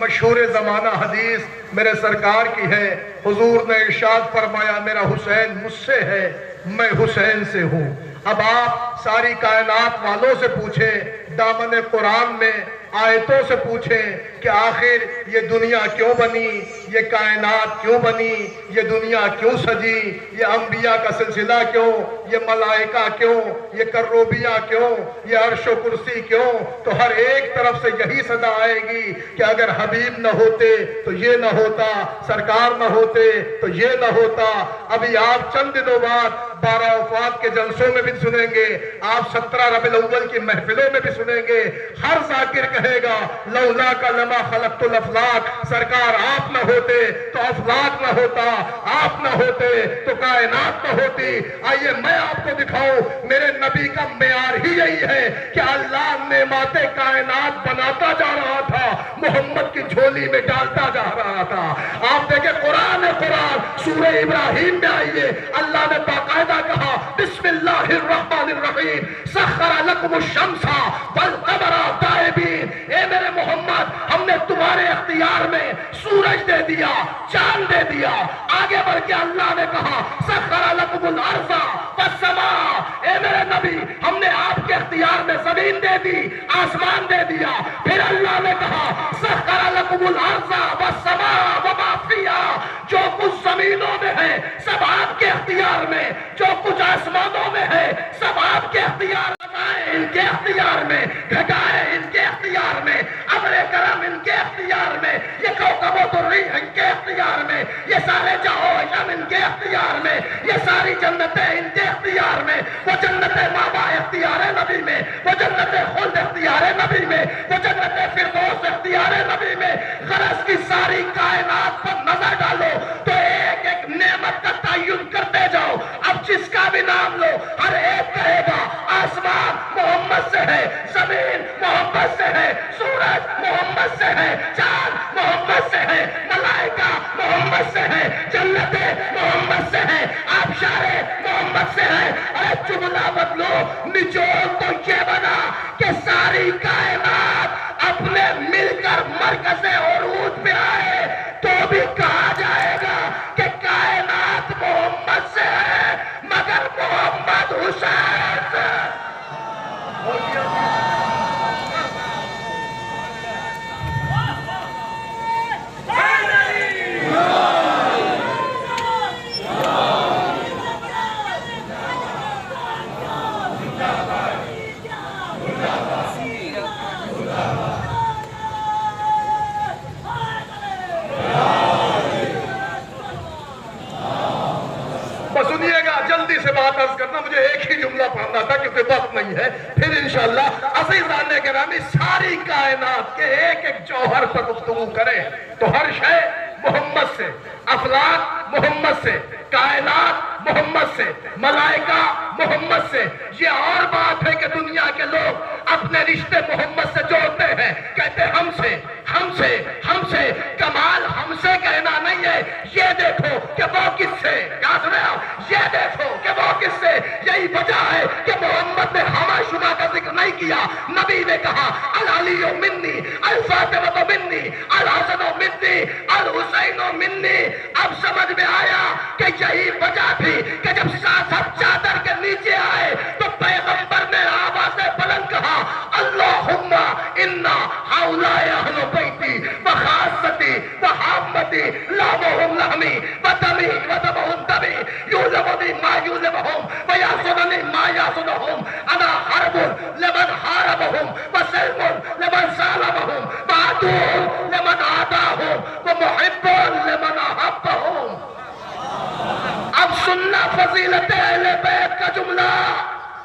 مشہور زمانہ حدیث میرے سرکار کی ہے، حضور نے ارشاد فرمایا میرا حسین مجھ سے ہے، میں حسین سے ہوں۔ اب آپ ساری کائنات والوں سے پوچھیں، دامن قرآن میں آیتوں سے پوچھیں کہ آخر یہ دنیا کیوں بنی، یہ کائنات کیوں بنی، یہ دنیا کیوں سجی، یہ انبیاء کا سلسلہ کیوں، یہ ملائکہ کیوں، یہ کروبیاں کیوں، یہ عرش و کرسی کیوں، تو ہر ایک طرف سے یہی صدا آئے گی کہ اگر حبیب نہ ہوتے تو یہ نہ ہوتا، سرکار نہ ہوتے تو یہ نہ ہوتا۔ ابھی آپ چند دنوں بعد 12 وفات کے جلسوں میں بھی سنیں گے، آپ 17 ربیع الاول کی محفلوں میں بھی سنیں گے، ہر ذاکر کہے گا لولا کا لما خلقت الافلاک، سرکار آپ نہ ہوتے تو افلاک نہ ہوتا، آپ نہ ہوتے تو کائنات نہ ہوتی۔ آئیے میں آپ کو دکھاؤں، میرے نبی کا معیار ہی یہی ہے کہ اللہ نعمات کائنات بناتا جا رہا تھا، محمد کی جھولی میں ڈالتا جا رہا تھا۔ آپ دیکھیں قرآن سورہ ابراہیم میں آئیے، اللہ نے باقاعدہ کہا بسم اللہ الرحمن الرحیم سخر لکم الشمس والقمر دائبین، اے میرے محمد ہم نے تمہارے اختیار میں سورج دے دیا، چاند دے دیا۔ آگے بڑھ کے اللہ نے کہا سخر لکم الارض والسماء، اے میرے نبی ہم نے آپ کے اختیار میں زمین دے دی، آسمان دے دیا۔ پھر اللہ نے کہا سخر لکم الارض والسماء وما فیہا، جو کچھ زمینوں میں ہے سب آپ کے اختیار میں، جو کچھ آسمانوں میں ہے سب آپ کے اختیار میں، ان کے اختیار میں، گھٹائے ان کے اختیار میں، ابر کرم ان کے اختیار میں، یہ کوکب و الریح ان کے اختیار میں، یہ سارے جہو شم ان کے اختیار میں، یہ ساری جنتیں ان کے اختیار میں، وہ جنت ماوا اختیار نبی میں، وہ جنت خلد اختیار نبی میں، وہ جنت فردوس اختیار نبی میں۔ غرض کی ساری کائنات پر نظر ڈالو تو ایک ایک نعمت کا تعین کرتے جاؤ، اب جس کا بھی نام لو ہر ایک کہے گا آسمان محمد سے ہے، زمین محمد سے ہے، سورج محمد سے ہے، چاند محمد سے ہے، ملائکہ محمد سے ہے، جنتیں محمد سے ہے، آبشاریں محمد سے ہے۔ ارے جملہ بدلو، نچوڑ تو یہ بنا کہ ساری کائنات اپنے مل کر مرکز عروج پہ آئے تو بھی کہا جائے گا کہ کائنات محمد سے ہے مگر محمد حسین سے۔ سنیے گا جلدی سے بات عرض کرنا، مجھے ایک ہی جملہ پڑھنا تھا کیونکہ وقت نہیں ہے، پھر انشاءاللہ عزیزان گرامی ساری کائنات کے ایک ایک جوہر پر گفتگو کریں تو ہر شے محمد سے، افلاک محمد سے، کائنات محمد سے، ملائکہ محمد سے۔ یہ اور بات ہے کہ دنیا کے لوگ اپنے رشتے محمد سے جوڑتے ہیں، کہتے ہم سے، ہم سے، ہم سے، کمال ہم سے کہنا نہیں ہے، یہ دیکھو کہ وہ کس سے، کہا سنے آپ، یہ دیکھو کہ وہ کس سے۔ یہی وجہ ہے کہ محمد نے ہمہ شمہ کا ذکر نہیں کیا، نبی نے کہا العلی منی، الفاطمہ منی، الحسن منی، الحسین منی۔ اب سمجھ میں آیا کہ یہی وجہ تھی کہ جب سب چادر کے نیچے آئے تو پیغمبر نے آواز بلند کہا اللہم انا ہؤلاء اہل بیتی وخاصتی وحامتی لہمہم لہمی ودمی ودمہم دمی یولمنی ما یولمہم ویاسننی ما یاسنہم انا حرب لمن حاربہم وسلم لمن سالمہم وعدو لمن عاداہم ومحب لمن احبہم۔ اب سننا فضیلت اہل بیت کا جملہ،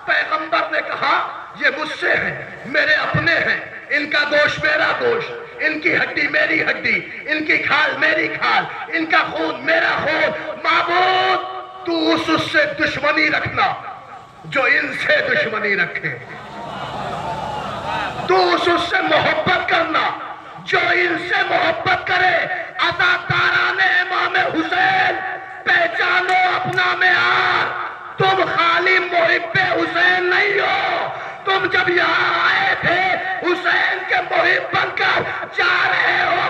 پیغمبر نے کہا یہ مجھ سے ہیں، میرے اپنے ہیں، ان کا گوشت میرا گوشت، ان کی ہڈی میری ہڈی، ان کی کھال میری کھال، ان کا خون میرا خون۔ معبود تو اس سے دشمنی رکھنا جو ان سے دشمنی رکھے، تو اس سے محبت کرنا جو ان سے محبت کرے۔ عزاداران امام حسین پہچانو اپنا معیار، تم خالی محب حسین نہیں ہو، تم جب یہاں آئے تھے حسین کے محب بن کر جا رہے ہو۔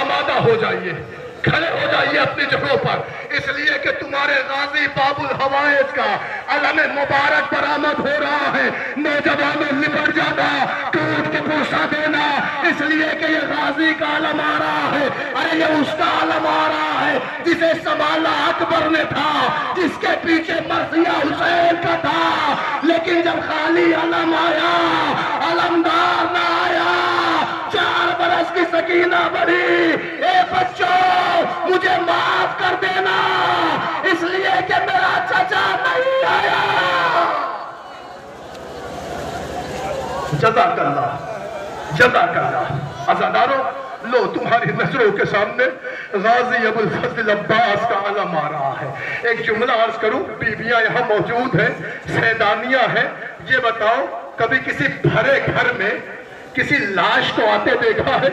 آمادہ ہو جائیے، کھڑے ہو جائیے اپنی جگہوں پر، اس لیے کہ تمہارے غازی باب الحوائج کا علم مبارک برآمد ہو رہا ہے۔ نوجوانوں لپٹ جانا، ٹوٹ کے پوچھا دینا، اس لیے کہ یہ غازی کا علم آ رہا ہے۔ ارے یہ اس کا علم آ رہا ہے جسے سنبھالا اکبر نے تھا، جس کے پیچھے مرثیہ حسین کا تھا، لیکن جب خالی علم آیا، علمدار نہ آیا، 4 برس کی سکینہ بڑھی، اے بچوں مجھے معاف کر دینا، اس لیے کہ میرا چچا نہیں آیا۔ جزاک اللہ جزاک اللہ۔ عزادارو لو تمہاری نظروں کے سامنے غازی ابو الفضل عباس کا علم آ رہا ہے۔ ایک جملہ عرض کروں، بیویاں یہاں موجود ہیں، سیدانیاں ہیں، یہ بتاؤ کبھی کسی بھرے گھر میں کسی لاش کو آتے دیکھا ہے؟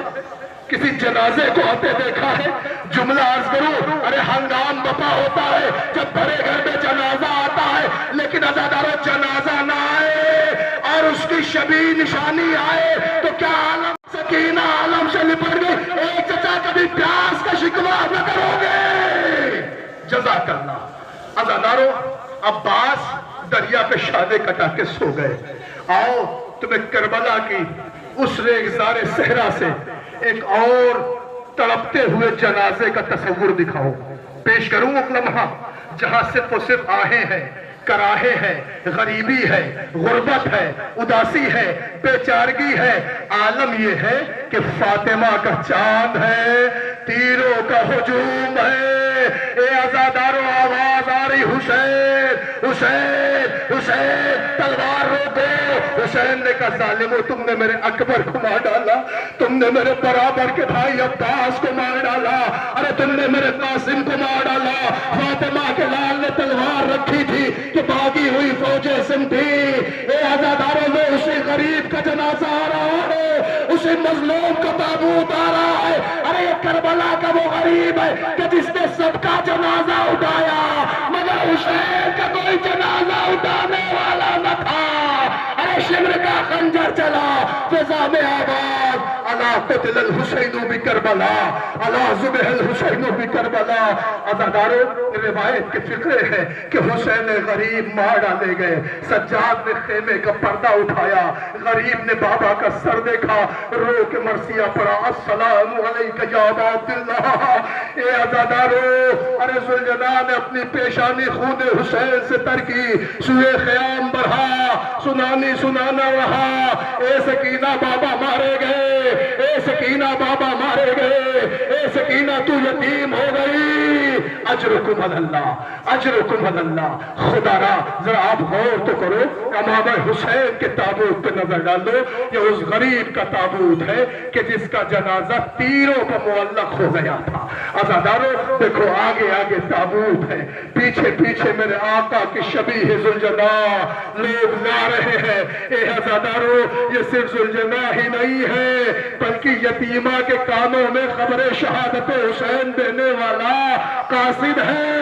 کسی جنازے کو آتے دیکھا ہے؟ جملہ عرض کروں، ارے ہنگام بپا ہوتا ہے جب بڑے گھر میں جنازہ آتا ہے، لیکن عزادارو جنازہ نہ آئے اور اس کی شبیہ نشانی آئے تو کیا عالم سکینہ عالم سے لپٹ گئی؟ ایک چچا کبھی پیاس کا شکوہ نہ کرو گے۔ جزاک اللہ۔ عزادارو عباس دریا پہ شادے کٹا کے سو گئے۔ آؤ تمہیں کربلا کی اس ریگزار صحرا سے ایک اور تڑپتے ہوئے جنازے کا تصور دکھاؤ۔ پیش کروں ایک لمحہ جہاں صرف و صرف آہیں ہیں، کراہے ہیں، غریبی ہے، غربت ہے، اداسی ہے، بے چارگی ہے۔ عالم یہ ہے کہ فاطمہ کا چاند ہے، تیروں کا ہجوم ہے۔ اے عزادارو آواز آ رہی، حسین حسین حسین، تلوار روکو۔ حسین نے کہا ظالمو تم نے میرے اکبر کو مار ڈالا، تم نے میرے برابر کے بھائی عباس کو مار ڈالا، ارے تم نے میرے قاسم کو مار ڈالا۔ فاطمہ کے لال نے تلوار رکھی تھی کہ باغی ہوئی فوجیں سمٹی۔ اے عزاداروں میں اسی غریب کا جنازہ آ رہا ہے، اسی مظلوم کا تابوت آ رہا ہے۔ ارے یہ کربلا کا وہ غریب ہے کہ جس نے سب کا جنازہ اٹھایا مگر حسین کا کوئی جنازہ اٹھانے والا نہ تھا۔ ارے شمر کا خنجر چلا، فضا میں آواز، الا قتل الحسین بکربلا، الا ذبح الحسین بکربلا۔ عزادارو روایت کے فقرے ہیں کہ حسین غریب مار ڈالے گئے، سجاد نے خیمے کا پردہ اٹھایا، غریب نے بابا کا سر دیکھا، رو کے مرثیہ پڑھا، السلام علیکہ یا ابا عبداللہ۔ اے عزادارو ارے ذوالجلال نے اپنی پیشانی خون حسین سے تر کی، سوئے خیام بڑھا، سنانی سنانا رہا، اے سکینہ بابا مارے گئے، اے سکینہ بابا مارے گئے، اے سکینہ تو یتیم ہو گئی، اجرکم اللہ اجرکم اللہ۔ خدا را ذرا آپ غور تو کرو، امام حسین کے تابوت پہ نظر ڈالو، یہ اس غریب کا تابوت ہے کہ جس کا جنازہ تیروں کا معلق ہو گیا تھا۔ عزادارو دیکھو آگے آگے تابوت ہے، پیچھے پیچھے میرے آقا کی شبیہ ذوالجناح لوگ لا رہے ہیں۔ اے عزادارو یہ صرف ذوالجناح ہی نہیں ہے بلکہ یتیمہ کے کانوں میں خبر شہادت حسین دینے والا قاصد ہے۔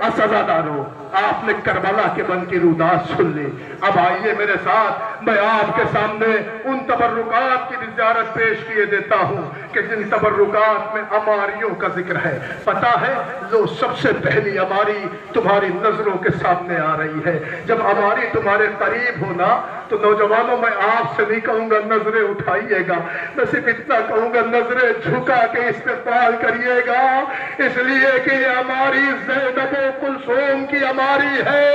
عزادارو آپ نے کربلا کے من کی رودات سن لی، اب آئیے میرے ساتھ، میں آپ کے سامنے ان تبرکات کی زیارت پیش کیے دیتا ہوں کہ جن تبرکات میں عماریوں کا ذکر ہے۔ پتہ ہے لو سب سے پہلی عماری تمہاری نظروں کے سامنے آ رہی ہے۔ جب عماری تمہارے قریب ہونا تو نوجوانوں میں آپ سے نہیں کہوں گا نظریں اٹھائیے گا، میں صرف اتنا کہوں گا نظریں جھکا کے استقبال کریے گا، اس لیے کہ یہ ہماری زینب و کلثوم کی عماری ہے،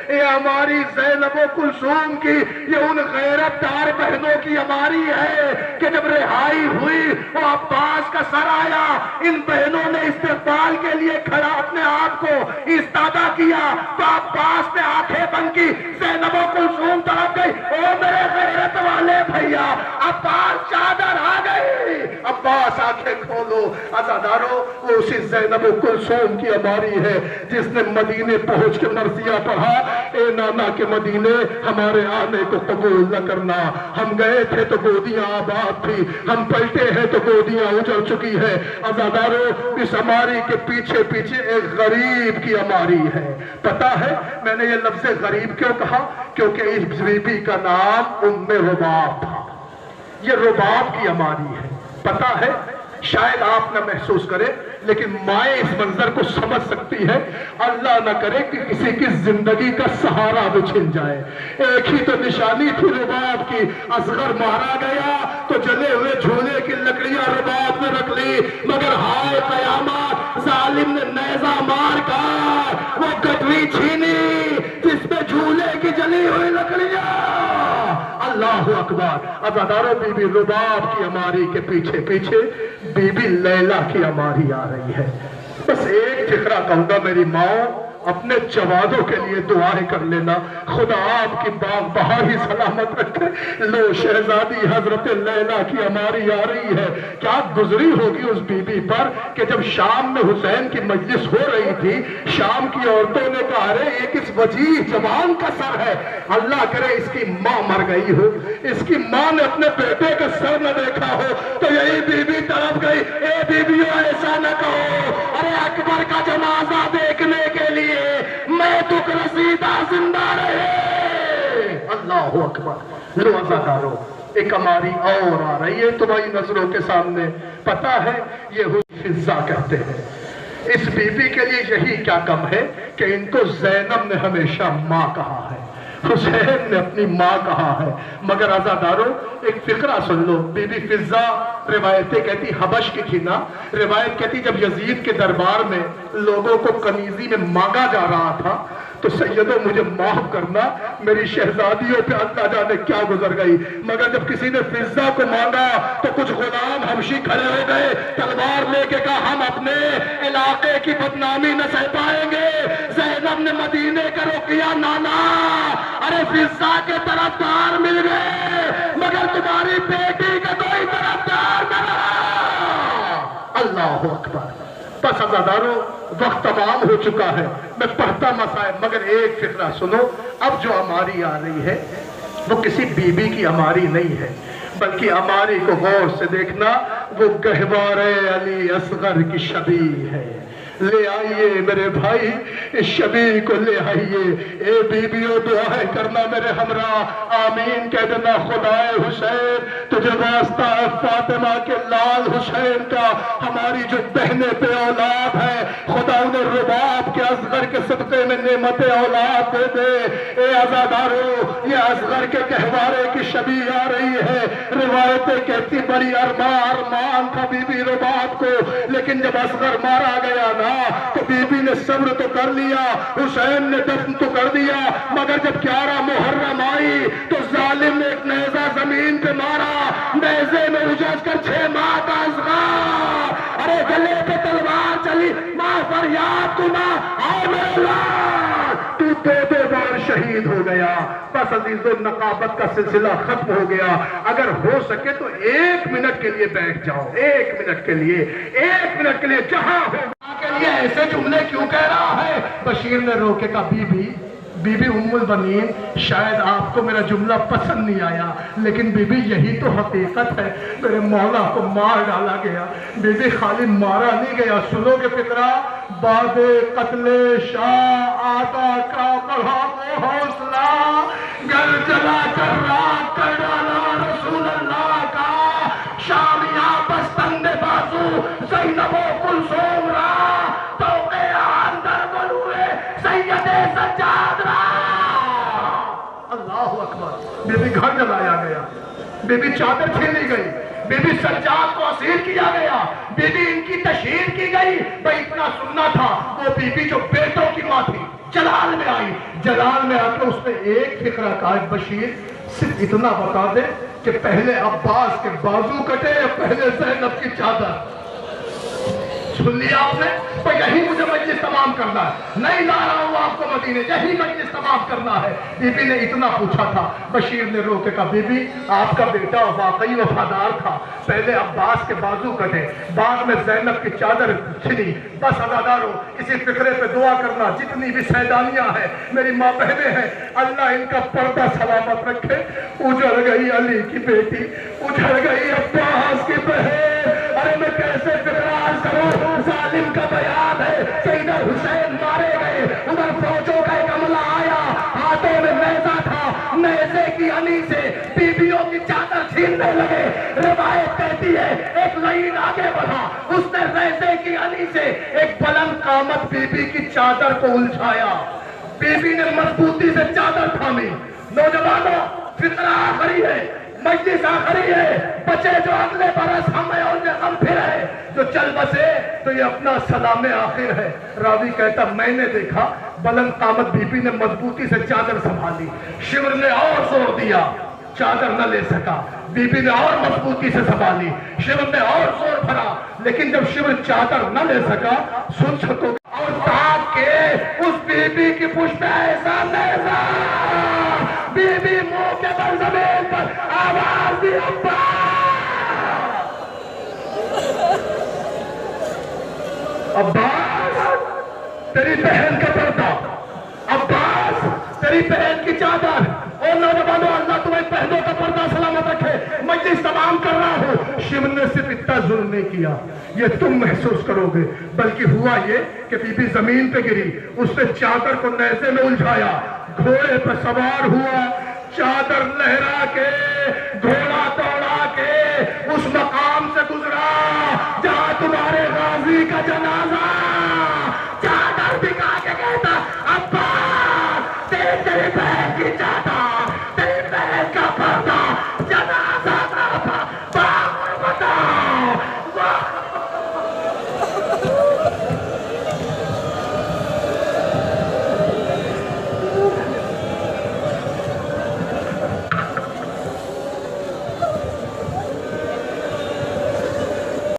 یہ ہماری زینب و کلثوم کی، یہ ان غیرت دار بہنوں کی عماری ہے کہ جب رہائی ہوئی وہ عباس کا سر آیا، ان بہنوں نے استقبال کے لیے کھڑا اپنے آپ کو استادہ کیا تو عباس نے آنکھیں بند کی، زینب و کلثوم طرف گئی، او میرے غیرت والے بھیا، عباس چادر آ گئی، عباس آنکھیں کھولو۔ عزادارو وہ اسی زینب و کلثوم کی عماری ہے جس نے مدینے پہنچ کے مرثیہ پڑھا، اے نانا کے مدینے ہمارے آنے کو قبول نہ کرنا، ہم گئے تھے تو گودیاں آباد تھی، ہم پلٹے ہیں تو گودیاں اجڑ چکی ہے۔ عزادارو اس عماری کے پیچھے پیچھے ایک غریب کی عماری ہے۔ پتہ ہے میں نے یہ لفظ غریب کیوں کہا؟ کیونکہ اس بی بی کا نام ام رباب تھا۔ یہ رباب کی اماری ہے. پتا ہے شاید آپ نہ محسوس کرے لیکن مائیں اس منظر کو سمجھ سکتی ہے. اللہ نہ کرے کہ کسی کی زندگی کا سہارا بھی چھن جائے. ایک ہی تو نشانی تھی رباب کی. اصغر مارا گیا تو جلے ہوئے جھولے کی لکڑیاں رباب نے رکھ لی، مگر ہائے قیامت، ظالم نے نیزہ مار کر وہ گٹوی چھینی جس پہ جھولے کی جلی ہوئی لکڑیاں. اللہ اکبر. عزادارو، بی بی رباب کی اماری کے پیچھے پیچھے بی بی لیلا کی اماری آ رہی ہے. بس ایک فکرہ کہوں گا میری ماں، اپنے جوادوں کے لیے دعائیں کر لینا، خدا آپ کی باغ بہار ہی سلامت رکھے. لو شہزادی حضرت لیلا کی اماری آ رہی ہے. کیا گزری ہوگی اس بی بی پر کہ جب شام میں حسین کی مجلس ہو رہی تھی، شام کی عورتوں نے کہا ارے یہ کس وجیح جوان کا سر ہے، اللہ کرے اس کی ماں مر گئی ہو، اس کی ماں نے اپنے بیٹے کا سر نہ دیکھا ہو. تو یہی بی بی طرف گئی، اے بی بیو ایسا نہ کہو، ارے اکبر کا جنازہ دیکھنے کے لیے میں تک رسیدہ زندہ رہے. اللہ اکبر. لو عزادارو، ایک اماری اور آ رہی ہے تمہاری نظروں کے سامنے. پتا ہے یہ فضا کہتے ہیں. اس بی بی کے لیے یہی کیا کم ہے کہ ان کو زینب نے ہمیشہ ماں کہا ہے، حسین نے اپنی ماں کہا ہے. مگر عزادارو ایک فقرہ سن لو. بی بی فضا روایتیں کہتی حبش کی تھی نا. روایت کہتی جب یزید کے دربار میں لوگوں کو کنیزی میں مانگا جا رہا تھا تو سیدو مجھے معاف کرنا، میری شہزادیوں پہ اللہ جانے کیا گزر گئی، مگر جب کسی نے فضا کو مانگا تو کچھ غلام حبشی کھڑے ہو گئے، تلوار لے کے کہا ہم اپنے علاقے کی بدنامی نہ سہ پائیں گے. زینب نے مدینے کا رخ کیا، نانا ارے فضا کے طرفدار مل گئے مگر تمہاری بیٹی کا کوئی طرفدار نہ رہا. اللہ اکبر. بس عزادارو وقت تمام ہو چکا ہے، میں پڑھتا مسائل، مگر ایک فکرہ سنو. اب جو اماری آ رہی ہے وہ کسی بی بی کی اماری نہیں ہے، بلکہ اماری کو غور سے دیکھنا، وہ گہوارِ علی اصغر کی شبیہ ہے. لے آئیے میرے بھائی اس شبیہ کو لے آئیے. اے بیبیوں دعائیں کرنا میرے ہمراہ، آمین کہہ دینا. خدائے حسین تجھے واسطہ ہے فاطمہ کے لال حسین کا، ہماری جو بہنیں بے اولاد ہے خدا انہیں رباب کے اصغر کے صدقے میں نعمت اولاد دے دے. اے عزادارو یہ اصغر کے گہوارے کی شبیہ آ رہی ہے. روایتیں کہتی بڑی ارمان تھا بی بی رباب کو، لیکن جب اصغر مارا گیا تو بی بی نے صبر تو کر لیا، حسین نے دفن تو کر دیا، مگر جب 11 محرم آئی تو ظالم نے ایک نیزہ زمین پہ مارا. نیزے میں اجڑ کر 6 ماہ کا اصغر، ارے گلے پہ تلوار چلی، ماں فریاد تو ماں آئے میرے لال، تو 2 بار شہید ہو گیا. بس عزیزو نقابت کا سلسلہ ختم ہو گیا. اگر ہو سکے تو 1 منٹ کے لیے بیٹھ جاؤ، 1 منٹ کے لیے، 1 منٹ کے لیے جہاں ہو کے لیے ایسے جملے کیوں کہہ رہا ہے. بشیر نے روکے کہا بی بی ام البنین شاید آپ کو میرا جملہ پسند نہیں آیا، لیکن بی بی یہی تو حقیقت ہے، میرے مولا کو مار ڈالا گیا. بی بی خالی مارا نہیں گیا، سنو گے فقرہ. بعد قتل شاہ آتا کا بڑھا وہ حوصلہ، گھر جلا کر راک کر ڈالا رسول اللہ کا. شامیاں بستند بازو زینب و کلثوم را، توقع اندر بلوے سید سجاد را. اللہ اکبر. بی بی گھر جلایا گیا، بی بی چادر چھینی گئی، بی بی سجاد کو اسیر کیا گیا، بی بی ان کی تشہیر کی گئی. بھئی اتنا سننا تھا، وہ بی بی جو بیٹوں کی ماں تھی جلال میں آئی. جلال میں آ کے اس نے ایک فقرہ کہا، بشیر صرف اتنا بتا دے کہ پہلے عباس کے بازو کٹے یا پہلے زینب کی چادر. سن لیا آپ نے؟ تو یہی مجھے مجلس تمام کرنا ہے، نہیں لا رہا ہوں آپ کو مدینے، یہی مجلس تمام کرنا ہے. بی بی نے اتنا پوچھا تھا. بشیر نے رو کے کہا بی بی آپ کا بیٹا واقعی وفادار تھا، پہلے عباس کے بازو کٹے، بعد میں زینب کی چادر چھنی. بس عزادارو اسی فقرے پہ دعا کرنا، جتنی بھی سیدانیاں ہیں میری ماں بہنیں ہیں، اللہ ان کا پردہ سلامت رکھے. اجڑ گئی علی کی بیٹی، اجڑ گئی عباس کی بہن. ارے میں کیسے فقرار کروں، ظالم کا بیان ہے. سیدہ حسین مارے گئے، ادھر فوجوں کا ایک عملہ آیا، ہاتھوں میں نیزہ تھا، نیزے کی علی سے بیویوں کی چادر چھیننے لگے. آگے بڑھا، اس نے ریزے کی علی سے ایک بلند قامت بی بی کی چادر کو الجھایا، بی بی نے مضبوطی سے چادر تھامی۔ نوجوانوں، فطرہ آخری ہے، مجلس آخری ہے، بچے جو اگلے برس ہمیں اور غم پھر ہے، جو چل بسے تو یہ اپنا سلام آخر ہے۔ راوی کہتا میں نے دیکھا بلند قامت بی بی نے مضبوطی سے چادر سنبھالی، شمر نے اور زور دیا، چادر نہ لے سکا، بی بی نے اور مضبوطی سے سنبھالی، شمر نے اور زور بھرا، لیکن جب شمر چادر نہ لے سکا، سن سکو اور تاکہ اس بی بی کی پشت پہ ایسا نیزہ، بی بی منہ کے بل زمین پر آواز دی ابا۔ عباس تیری بہن کا پردہ، عباس تیری بہن کی چادر، اور نوجوانوں اللہ تمہیں بہنوں کا پردہ سلامت رکھے، مجلس تمام کر رہا ہوں۔ شمر نے صرف اتنا ظلم نہیں کیا، یہ تم محسوس کرو گے، بلکہ ہوا یہ کہ بی بی زمین پہ گری، اس نے چادر کو نیزے میں الجھایا، گھوڑے پہ سوار ہوا، چادر لہرا کے گھوڑا